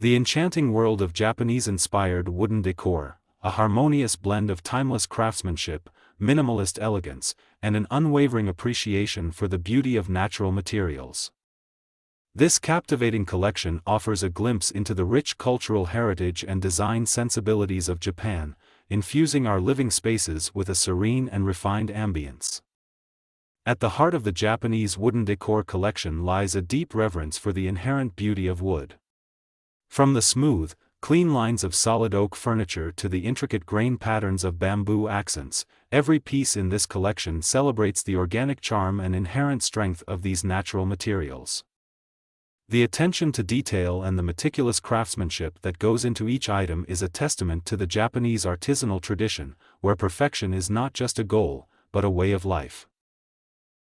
The enchanting world of Japanese-inspired wooden decor, a harmonious blend of timeless craftsmanship, minimalist elegance, and an unwavering appreciation for the beauty of natural materials. This captivating collection offers a glimpse into the rich cultural heritage and design sensibilities of Japan, infusing our living spaces with a serene and refined ambience. At the heart of the Japanese wooden decor collection lies a deep reverence for the inherent beauty of wood. From the smooth, clean lines of solid oak furniture to the intricate grain patterns of bamboo accents, every piece in this collection celebrates the organic charm and inherent strength of these natural materials. The attention to detail and the meticulous craftsmanship that goes into each item is a testament to the Japanese artisanal tradition, where perfection is not just a goal, but a way of life.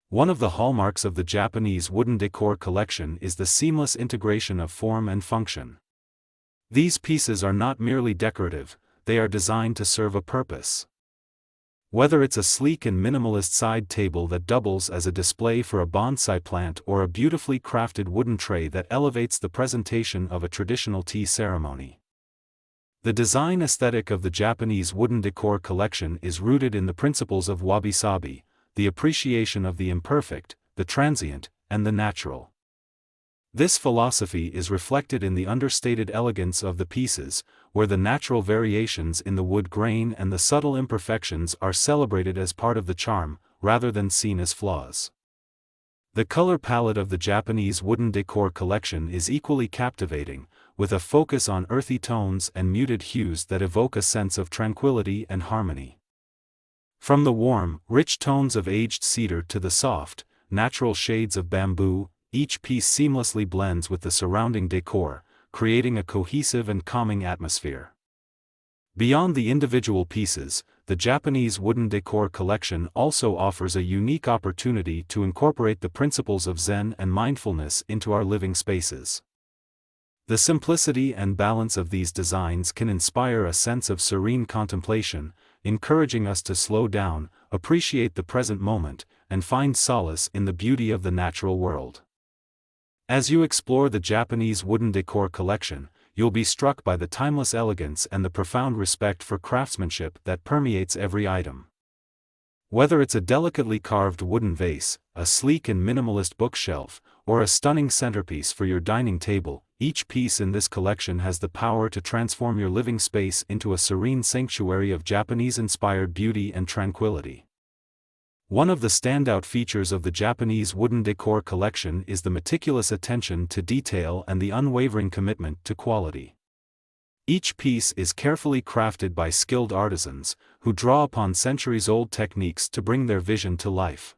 One of the hallmarks of the Japanese wooden decor collection is the seamless integration of form and function. These pieces are not merely decorative, they are designed to serve a purpose. Whether it's a sleek and minimalist side table that doubles as a display for a bonsai plant or a beautifully crafted wooden tray that elevates the presentation of a traditional tea ceremony. The design aesthetic of the Japanese wooden decor collection is rooted in the principles of wabi-sabi, the appreciation of the imperfect, the transient, and the natural. This philosophy is reflected in the understated elegance of the pieces, where the natural variations in the wood grain and the subtle imperfections are celebrated as part of the charm, rather than seen as flaws. The color palette of the Japanese wooden decor collection is equally captivating, with a focus on earthy tones and muted hues that evoke a sense of tranquility and harmony. From the warm, rich tones of aged cedar to the soft, natural shades of bamboo, each piece seamlessly blends with the surrounding decor, creating a cohesive and calming atmosphere. Beyond the individual pieces, the Japanese wooden decor collection also offers a unique opportunity to incorporate the principles of Zen and mindfulness into our living spaces. The simplicity and balance of these designs can inspire a sense of serene contemplation, encouraging us to slow down, appreciate the present moment, and find solace in the beauty of the natural world. As you explore the Japanese wooden decor collection, you'll be struck by the timeless elegance and the profound respect for craftsmanship that permeates every item. Whether it's a delicately carved wooden vase, a sleek and minimalist bookshelf, or a stunning centerpiece for your dining table, each piece in this collection has the power to transform your living space into a serene sanctuary of Japanese-inspired beauty and tranquility. One of the standout features of the Japanese wooden decor collection is the meticulous attention to detail and the unwavering commitment to quality. Each piece is carefully crafted by skilled artisans, who draw upon centuries-old techniques to bring their vision to life.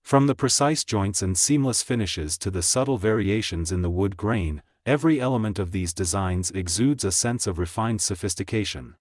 From the precise joints and seamless finishes to the subtle variations in the wood grain, every element of these designs exudes a sense of refined sophistication.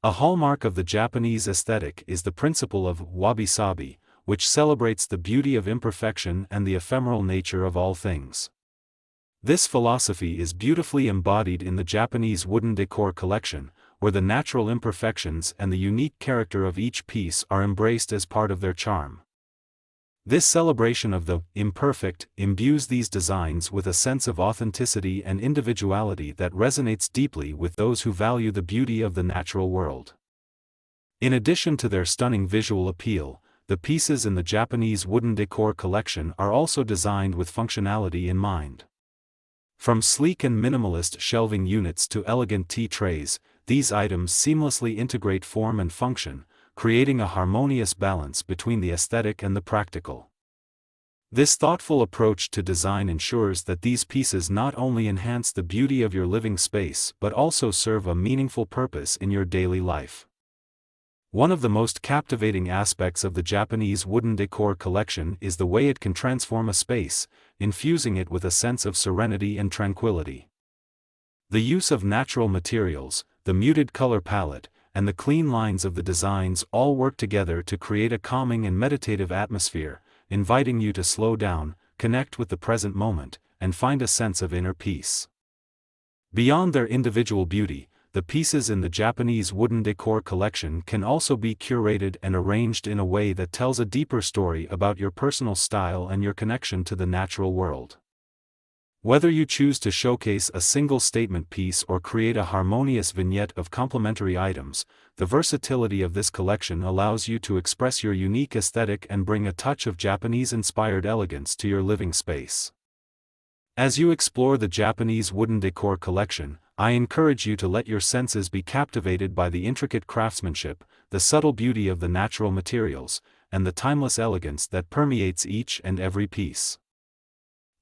A hallmark of the Japanese aesthetic is the principle of wabi-sabi, which celebrates the beauty of imperfection and the ephemeral nature of all things. This philosophy is beautifully embodied in the Japanese wooden decor collection, where the natural imperfections and the unique character of each piece are embraced as part of their charm. This celebration of the imperfect imbues these designs with a sense of authenticity and individuality that resonates deeply with those who value the beauty of the natural world. In addition to their stunning visual appeal, the pieces in the Japanese wooden decor collection are also designed with functionality in mind. From sleek and minimalist shelving units to elegant tea trays, these items seamlessly integrate form and function, creating a harmonious balance between the aesthetic and the practical. This thoughtful approach to design ensures that these pieces not only enhance the beauty of your living space but also serve a meaningful purpose in your daily life. One of the most captivating aspects of the Japanese wooden decor collection is the way it can transform a space, infusing it with a sense of serenity and tranquility. The use of natural materials, the muted color palette, and the clean lines of the designs all work together to create a calming and meditative atmosphere, inviting you to slow down, connect with the present moment, and find a sense of inner peace. Beyond their individual beauty, the pieces in the Japanese wooden decor collection can also be curated and arranged in a way that tells a deeper story about your personal style and your connection to the natural world. Whether you choose to showcase a single statement piece or create a harmonious vignette of complementary items, the versatility of this collection allows you to express your unique aesthetic and bring a touch of Japanese-inspired elegance to your living space. As you explore the Japanese wooden decor collection, I encourage you to let your senses be captivated by the intricate craftsmanship, the subtle beauty of the natural materials, and the timeless elegance that permeates each and every piece.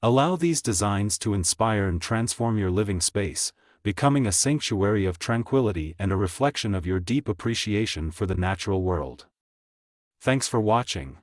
Allow these designs to inspire and transform your living space, becoming a sanctuary of tranquility and a reflection of your deep appreciation for the natural world. Thanks for watching.